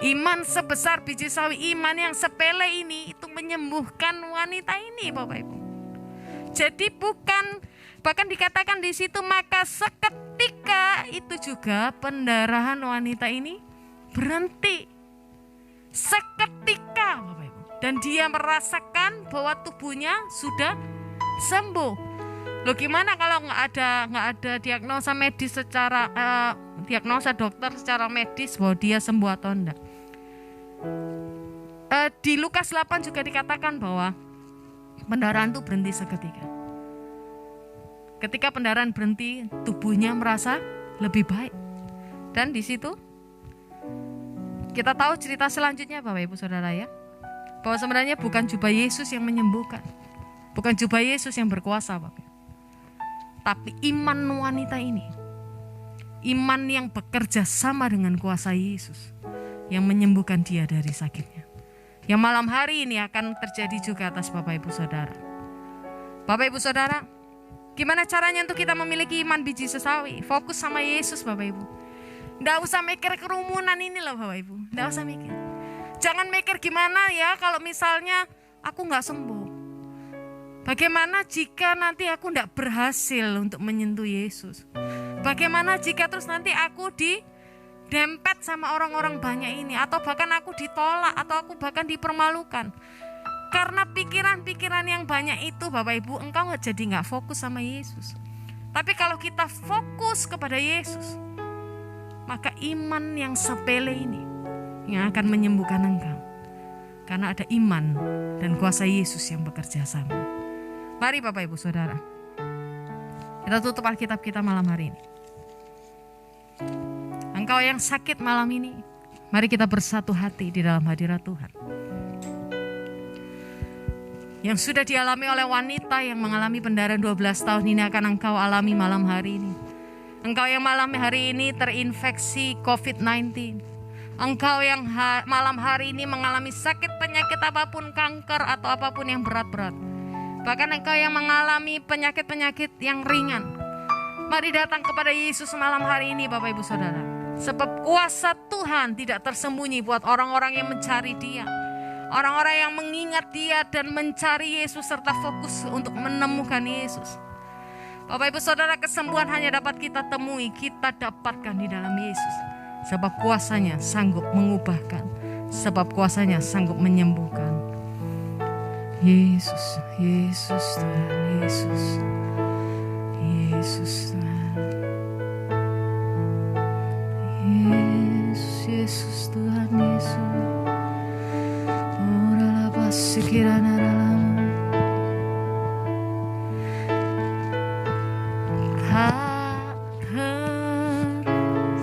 Iman sebesar biji sesawi, iman yang sepele ini itu menyembuhkan wanita ini Bapak Ibu. Jadi bukan, bahkan dikatakan di situ maka seketika itu juga pendarahan wanita ini berhenti. Seketika Bapak Ibu. Dan dia merasakan bahwa tubuhnya sudah sembuh. Loh gimana kalau nggak ada diagnosa medis secara diagnosa dokter secara medis bahwa dia sembuh atau enggak? Di Lukas 8 juga dikatakan bahwa pendarahan itu berhenti seketika. Ketika pendarahan berhenti, tubuhnya merasa lebih baik. Dan di situ kita tahu cerita selanjutnya Bapak Ibu Saudara ya. Bahwa sebenarnya bukan jubah Yesus yang menyembuhkan. Bukan jubah Yesus yang berkuasa Bapak. Tapi iman wanita ini. Iman yang bekerja sama dengan kuasa Yesus. Yang menyembuhkan dia dari sakitnya. Yang malam hari ini akan terjadi juga atas Bapak Ibu Saudara. Bapak Ibu Saudara, gimana caranya untuk kita memiliki iman biji sesawi? Fokus sama Yesus Bapak Ibu. Nggak usah mikir kerumunan ini loh Bapak Ibu. Nggak usah mikir. Jangan mikir gimana ya kalau misalnya aku nggak sembuh. Bagaimana jika nanti aku nggak berhasil untuk menyentuh Yesus? Bagaimana jika terus nanti aku didempet sama orang-orang banyak ini? Atau bahkan aku ditolak, atau aku bahkan dipermalukan. Karena pikiran-pikiran yang banyak itu Bapak Ibu, engkau jadi nggak fokus sama Yesus. Tapi kalau kita fokus kepada Yesus, maka iman yang sepele ini yang akan menyembuhkan engkau. Karena ada iman dan kuasa Yesus yang bekerja sama. Mari Bapak Ibu Saudara, kita tutup Alkitab kita malam hari ini. Engkau yang sakit malam ini, mari kita bersatu hati di dalam hadirat Tuhan. Yang sudah dialami oleh wanita yang mengalami pendarahan 12 tahun ini akan engkau alami malam hari ini. Engkau yang malam hari ini terinfeksi COVID-19. Engkau yang malam hari ini mengalami sakit penyakit apapun, kanker atau apapun yang berat-berat. Bahkan engkau yang mengalami penyakit-penyakit yang ringan. Mari datang kepada Yesus malam hari ini Bapak Ibu Saudara. Sebab kuasa Tuhan tidak tersembunyi buat orang-orang yang mencari Dia. Orang-orang yang mengingat Dia dan mencari Yesus serta fokus untuk menemukan Yesus. Bapak Ibu Saudara, kesembuhan hanya dapat kita temui, kita dapatkan di dalam Yesus. Sebab kuasanya sanggup mengubahkan. Sebab kuasanya sanggup menyembuhkan. Yesus, Yesus Tuhan, Yesus. Yesus Tuhan. Yesus, Tuhan Yesus. Ora la pasikirana ralamu. Tak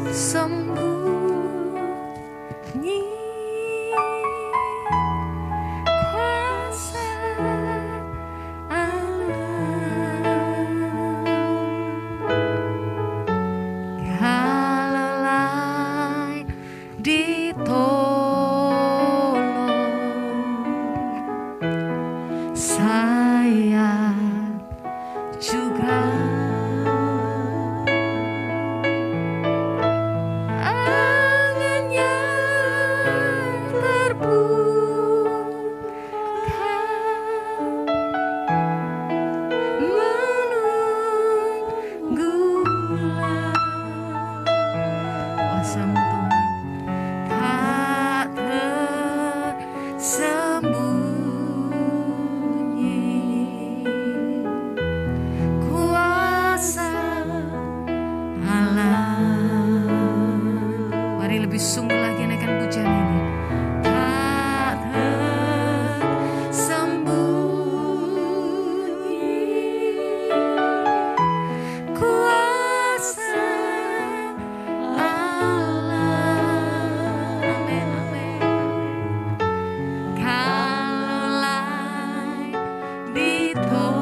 tersembunyi kuasa halalai ditolong, saya juga angannya menunggulah kuasa-Mu Tuhan, tak tersembunyi kuasa Allah. Mari lebih sungguh lagi naikkan pujian ini. Tak tersembunyi kuasa Allah. Amin, amin. Kalaulah ditolong,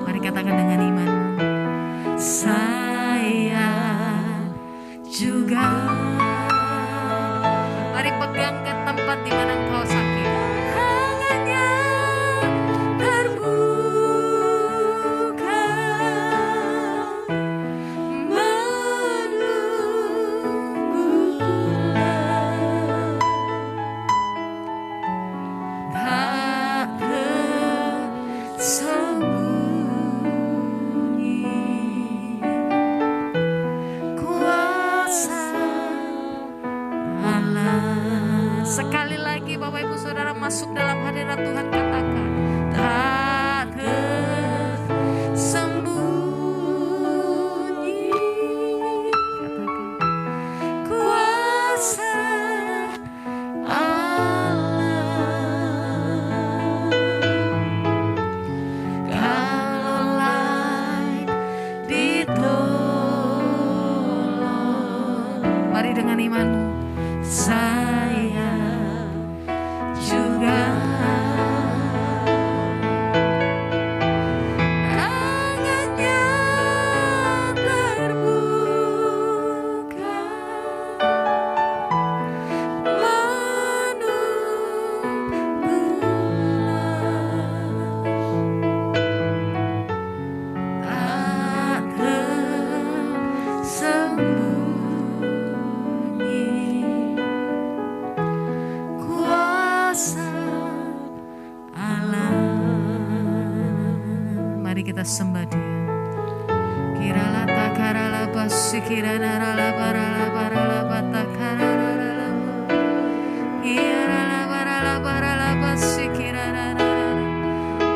mari katakan dengan iman, saya juga. Mari pegang ke tempat di mana engkau sakit. Tangannya terbuka menunggulah, tak tersembunyi kuasa Allah. Sekali lagi Bapak Ibu Saudara masuk dalam hadirat Tuhan, katakan tak tersembunyi, katakan kuasa Allah. Kalaulah ditolong, mari dengan imanmu, saya juga angannya terbuka menunggulah, tak tersembunyi kuasa Allah. Mari kita sembah Dia. Kirala takarala basikirana rala barala barala batakarala rala. Kirala barala barala basikirana rala.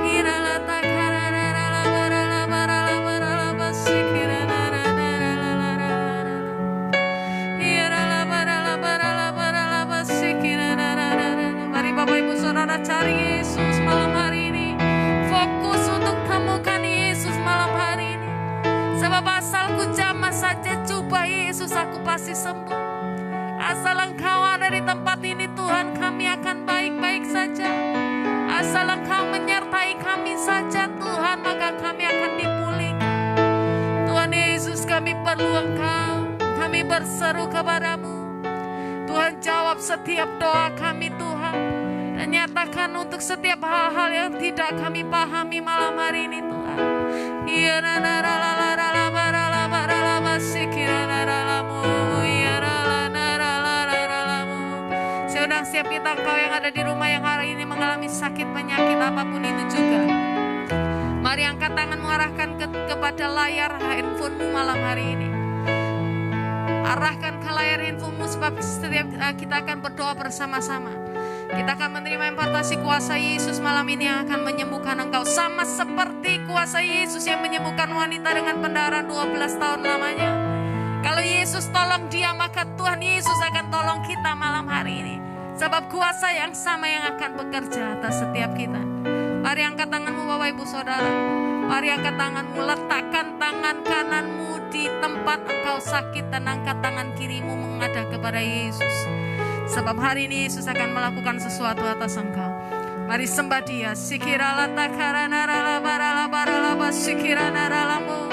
Kirala takarala rala barala barala barala basikirana rala rala rala. Kirala barala barala barala basikirana rala rala. Mari Bapak Ibu Saudara cari Yesus malam hari ini. Fokus untuk temukan Yesus malam hari ini. Sebab asal ku jamah saja coba Yesus, aku pasti sembuh. Asal Engkau ada di tempat ini Tuhan, kami akan baik-baik saja. Asal Engkau menyertai kami saja Tuhan, maka kami akan dipulihkan. Tuhan Yesus, kami perlu Engkau. Kami berseru kepadamu. Tuhan, jawab setiap doa kami Tuhan. Dan nyatakan untuk setiap hal-hal yang tidak kami pahami malam hari ini Tuhan. Iya nana rala rala barala barala masikira ralamu. Iya rala rala ralamu. Saya undang setiap kita Engkau yang ada di rumah yang hari ini mengalami sakit penyakit apapun itu juga. Mari angkat tangan mengarahkan kepada layar handphonemu malam hari ini. Arahkan ke layar handphonemu sebab setiap kita akan berdoa bersama-sama. Kita akan menerima impartasi kuasa Yesus malam ini yang akan menyembuhkan engkau. Sama seperti kuasa Yesus yang menyembuhkan wanita dengan pendarahan 12 tahun lamanya. Kalau Yesus tolong dia, maka Tuhan Yesus akan tolong kita malam hari ini. Sebab kuasa yang sama yang akan bekerja atas setiap kita. Mari angkat tanganmu Bapak Ibu Saudara. Mari angkat tanganmu, letakkan tangan kananmu di tempat engkau sakit dan angkat tangan kirimu menghadap kepada Yesus. Sebab hari ini Yesus akan melakukan sesuatu atas engkau. Mari sembah dia. Sikirala takarana rala barala barala basikirana ralamu.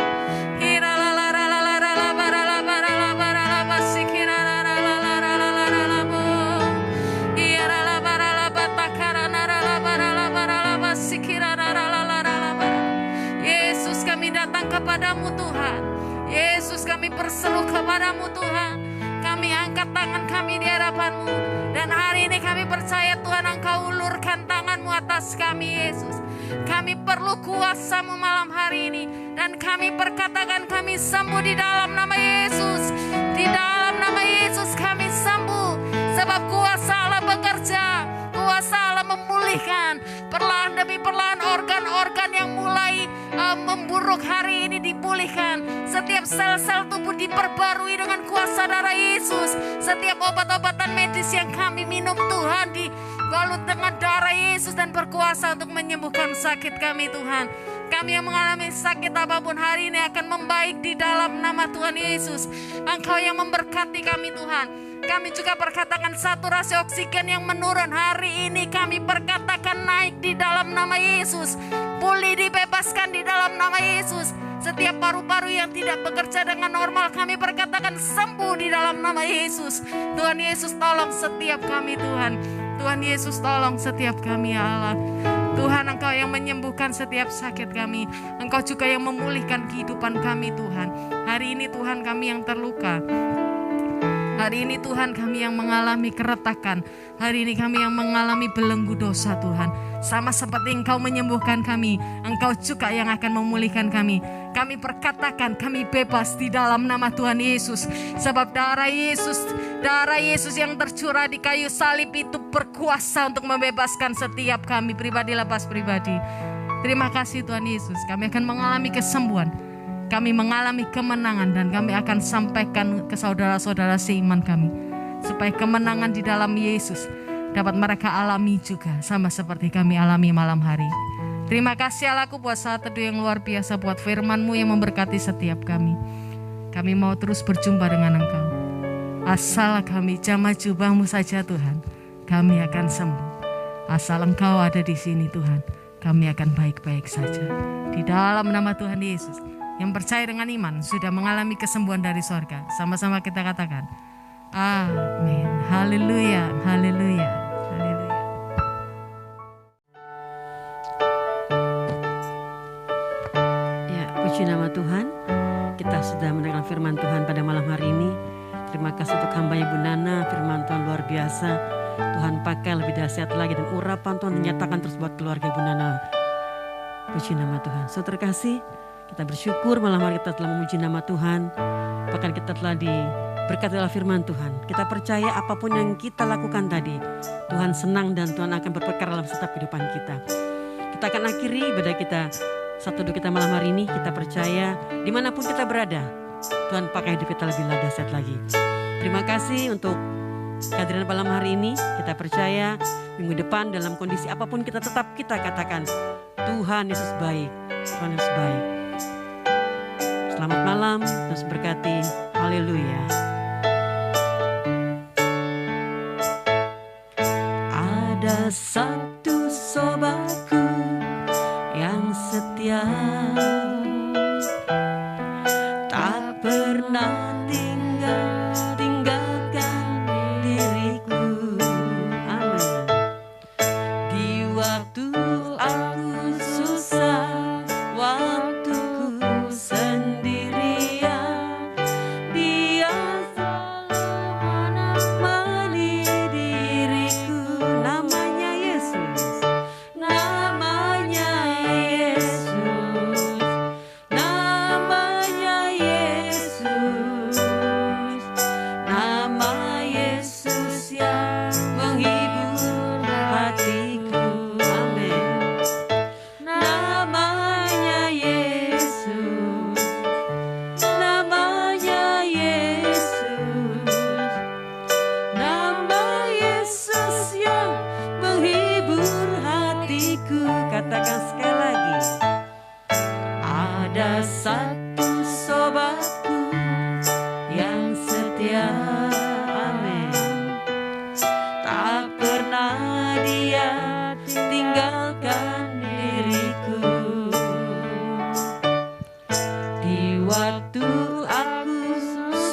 Hirala rala rala barala barala barala basikirana rala rala ralamu. Hirala barala batakarana rala barala barala basikirana rala rala barala. Yesus, kami datang kepadamu Tuhan. Yesus, kami berseru kepadamu Tuhan. Kami angkat tangan kami di hadapan-Mu. Dan hari ini kami percaya Tuhan Engkau ulurkan tangan-Mu atas kami Yesus. Kami perlu kuasa-Mu malam hari ini. Dan kami perkatakan kami sembuh di dalam nama Yesus. Di dalam nama Yesus kami sembuh. Sebab kuasa Allah bekerja. Kuasa Allah memulihkan. Perlahan demi perlahan organ-organ yang mulai memburuk hari ini dipulihkan. Setiap sel-sel tubuh diperbarui dengan kuasa darah Yesus. Setiap obat-obatan medis yang kami minum Tuhan dibalut dengan darah Yesus dan berkuasa untuk menyembuhkan sakit kami Tuhan. Kami yang mengalami sakit apapun hari ini akan membaik di dalam nama Tuhan Yesus. Engkau yang memberkati kami Tuhan. Kami juga perkatakan saturasi oksigen yang menurun hari ini kami perkatakan naik di dalam nama Yesus. Pulih dibebaskan di dalam nama Yesus. Setiap paru-paru yang tidak bekerja dengan normal kami perkatakan sembuh di dalam nama Yesus. Tuhan Yesus tolong setiap kami Tuhan. Tuhan Yesus tolong setiap kami ya Allah. Tuhan Engkau yang menyembuhkan setiap sakit kami. Engkau juga yang memulihkan kehidupan kami Tuhan. Hari ini Tuhan kami yang terluka. Hari ini Tuhan kami yang mengalami keretakan. Hari ini kami yang mengalami belenggu dosa Tuhan. Sama seperti Engkau menyembuhkan kami, Engkau juga yang akan memulihkan kami. Kami perkatakan kami bebas di dalam nama Tuhan Yesus. Sebab darah Yesus yang tercurah di kayu salib itu berkuasa untuk membebaskan setiap kami pribadi lepas pribadi. Terima kasih Tuhan Yesus. Kami akan mengalami kesembuhan. Kami mengalami kemenangan dan kami akan sampaikan ke saudara-saudara seiman kami. Supaya kemenangan di dalam Yesus dapat mereka alami juga sama seperti kami alami malam hari. Terima kasih Allahku buat saat teduh yang luar biasa, buat firman-Mu yang memberkati setiap kami. Kami mau terus berjumpa dengan Engkau. Asal kami jamah jubah-Mu saja Tuhan, kami akan sembuh. Asal Engkau ada di sini Tuhan, kami akan baik-baik saja. Di dalam nama Tuhan Yesus. Yang percaya dengan iman sudah mengalami kesembuhan dari sorga. Sama-sama kita katakan, amin, haleluya, haleluya, haleluya. Ya, puji nama Tuhan. Kita sudah mendengar firman Tuhan pada malam hari ini. Terima kasih untuk hamba-Nya Bu Nana, firman Tuhan luar biasa. Tuhan pakai lebih dahsyat lagi dan urapan Tuhan dinyatakan terus buat keluarga Bu Nana. Puji nama Tuhan. Saudara terkasih, kita bersyukur malam hari kita telah memuji nama Tuhan. Bahkan kita telah diberkati oleh firman Tuhan. Kita percaya apapun yang kita lakukan tadi, Tuhan senang dan Tuhan akan berperkara dalam setiap kehidupan kita. Kita akan akhiri ibadah kita satu doa kita malam hari ini. Kita percaya dimanapun kita berada, Tuhan pakai hidup kita lebih dahsyat lagi. Terima kasih untuk kehadiran malam hari ini. Kita percaya minggu depan dalam kondisi apapun kita tetap kita katakan Tuhan Yesus baik, Tuhan Yesus baik. Selamat malam, Tuhan berkati. Haleluya. Ada satu sobatku yang setia, tak pernah tinggalkan diriku. Amin. Di waktu aku susah, waktuku sendirian, Dia selalu menemani diriku. Namanya Yesus. katakan sekali lagi. Ada satu sobatku yang setia, amin. Tak pernah dia tinggalkan diriku. Di waktu aku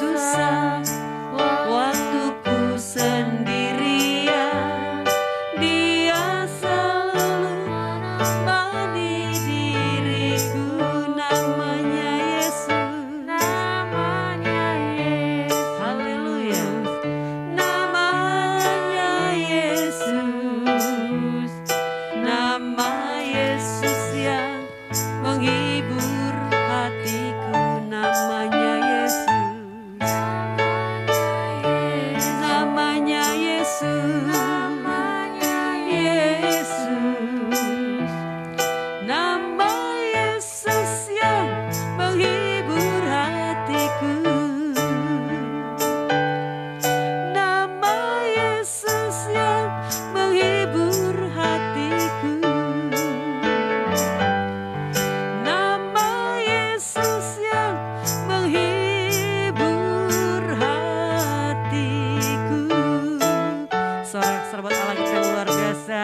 susah, waktuku sendirian, dia selalu menemani diriku. Namanya Yesus, haleluya. Namanya Yesus, nama Yesus yang menghibur hatiku. Namanya Yesus, namanya Yesus, Yesus, nama Yesus yang menghibur hatiku. Nama Yesus yang menghibur hatiku. Nama Yesus yang menghibur hatiku. Sorak serbat Allah kita yang luar biasa.